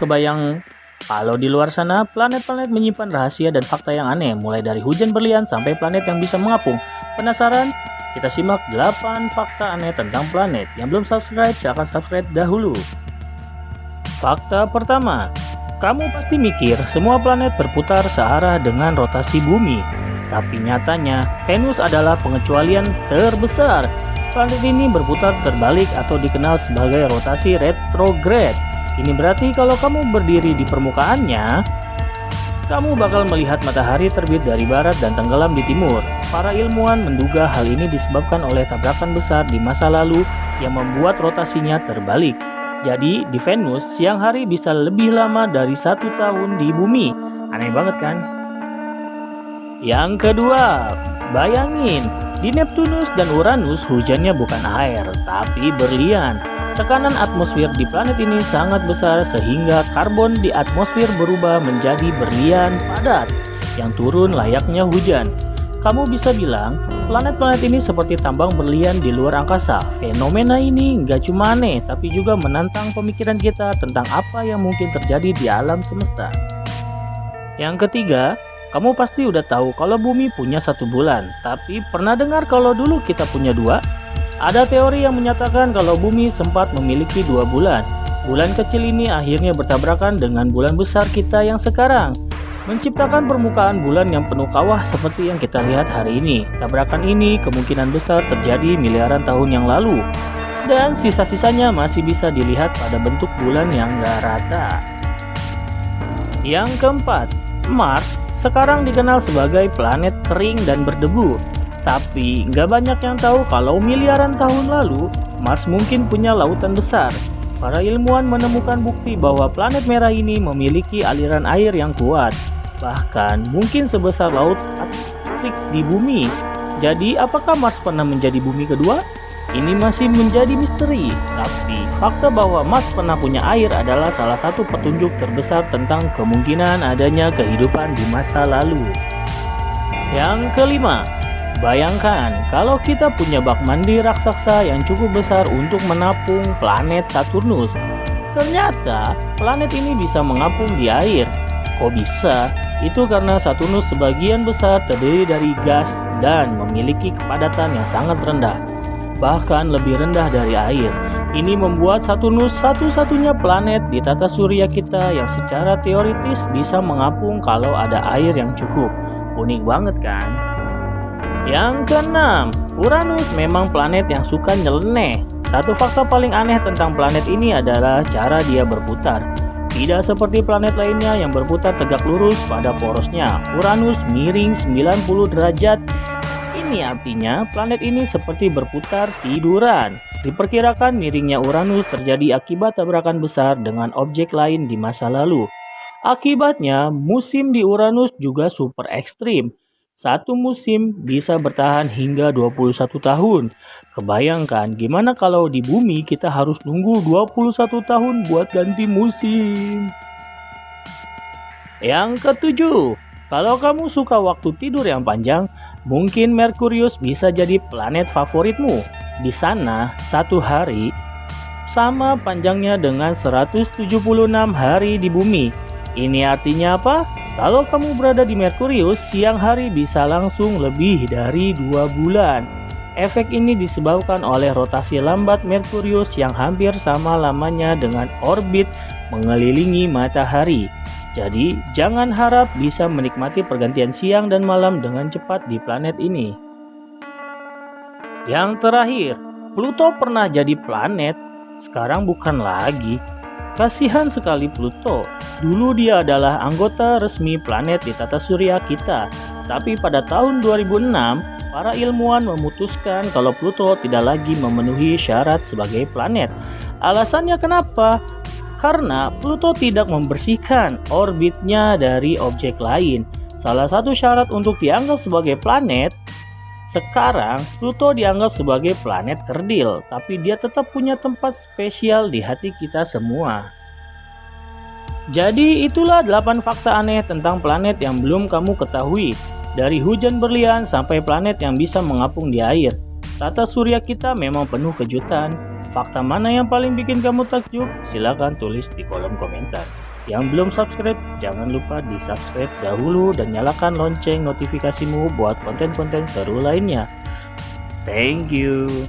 kebayang kalau di luar sana planet-planet menyimpan rahasia dan fakta yang aneh, mulai dari hujan berlian sampai planet yang bisa mengapung. Penasaran? Kita simak 8 fakta aneh tentang planet. Yang belum subscribe, silahkan subscribe dahulu. Fakta pertama, kamu pasti mikir semua planet berputar searah dengan rotasi bumi. Tapi nyatanya, Venus adalah pengecualian terbesar. Planet ini berputar terbalik atau dikenal sebagai rotasi retrograde. Ini berarti kalau kamu berdiri di permukaannya, kamu bakal melihat matahari terbit dari barat dan tenggelam di timur. Para ilmuwan menduga hal ini disebabkan oleh tabrakan besar di masa lalu yang membuat rotasinya terbalik. Jadi di Venus, siang hari bisa lebih lama dari 1 tahun di bumi. Aneh banget kan? Yang kedua, bayangin, di Neptunus dan Uranus hujannya bukan air, tapi berlian. Tekanan atmosfer di planet ini sangat besar sehingga karbon di atmosfer berubah menjadi berlian padat yang turun layaknya hujan. Kamu bisa bilang, planet-planet ini seperti tambang berlian di luar angkasa. Fenomena ini nggak cuma aneh, tapi juga menantang pemikiran kita tentang apa yang mungkin terjadi di alam semesta. Yang ketiga, kamu pasti udah tahu kalau bumi punya 1 bulan, tapi pernah dengar kalau dulu kita punya 2? Ada teori yang menyatakan kalau bumi sempat memiliki 2 bulan. Bulan kecil ini akhirnya bertabrakan dengan bulan besar kita yang sekarang, menciptakan permukaan bulan yang penuh kawah seperti yang kita lihat hari ini. Tabrakan ini kemungkinan besar terjadi miliaran tahun yang lalu, dan sisa-sisanya masih bisa dilihat pada bentuk bulan yang gak rata. Yang keempat, Mars sekarang dikenal sebagai planet kering dan berdebu. Tapi nggak banyak yang tahu kalau miliaran tahun lalu Mars mungkin punya lautan besar. Para ilmuwan menemukan bukti bahwa planet merah ini memiliki aliran air yang kuat, bahkan mungkin sebesar laut Arktik di bumi. Jadi apakah Mars pernah menjadi bumi kedua? Ini masih menjadi misteri, tapi fakta bahwa Mars pernah punya air adalah salah satu petunjuk terbesar tentang kemungkinan adanya kehidupan di masa lalu. Yang kelima, bayangkan kalau kita punya bak mandi raksasa yang cukup besar untuk menampung planet Saturnus. Ternyata planet ini bisa mengapung di air. Kok bisa? Itu karena Saturnus sebagian besar terdiri dari gas dan memiliki kepadatan yang sangat rendah, bahkan lebih rendah dari air. Ini membuat Saturnus satu-satunya planet di tata surya kita yang secara teoritis bisa mengapung kalau ada air yang cukup. Unik banget kan? Yang keenam, Uranus memang planet yang suka nyeleneh. Satu fakta paling aneh tentang planet ini adalah cara dia berputar. Tidak seperti planet lainnya yang berputar tegak lurus pada porosnya. Uranus miring 90 derajat. Ini artinya planet ini seperti berputar tiduran. Diperkirakan miringnya Uranus terjadi akibat tabrakan besar dengan objek lain di masa lalu. Akibatnya, musim di Uranus juga super ekstrim. Satu musim bisa bertahan hingga 21 tahun. Kebayangkan gimana kalau di bumi kita harus nunggu 21 tahun buat ganti musim. Yang ketujuh, kalau kamu suka waktu tidur yang panjang, mungkin Merkurius bisa jadi planet favoritmu. Di sana, 1 hari sama panjangnya dengan 176 hari di bumi. Ini artinya apa? Kalau kamu berada di Merkurius, siang hari bisa langsung lebih dari 2 bulan. Efek ini disebabkan oleh rotasi lambat Merkurius yang hampir sama lamanya dengan orbit mengelilingi matahari. Jadi, jangan harap bisa menikmati pergantian siang dan malam dengan cepat di planet ini. Yang terakhir, Pluto pernah jadi planet, sekarang bukan lagi. Kasihan sekali Pluto. Dulu dia adalah anggota resmi planet di tata surya kita. Tapi pada tahun 2006, para ilmuwan memutuskan kalau Pluto tidak lagi memenuhi syarat sebagai planet. Alasannya kenapa? Karena Pluto tidak membersihkan orbitnya dari objek lain. Salah satu syarat untuk dianggap sebagai planet, sekarang Pluto dianggap sebagai planet kerdil, tapi dia tetap punya tempat spesial di hati kita semua. Jadi itulah 8 fakta aneh tentang planet yang belum kamu ketahui. Dari hujan berlian sampai planet yang bisa mengapung di air. Tata surya kita memang penuh kejutan. Fakta mana yang paling bikin kamu takjub? Silahkan tulis di kolom komentar. Yang belum subscribe, jangan lupa di subscribe dahulu dan nyalakan lonceng notifikasimu buat konten-konten seru lainnya. Thank you.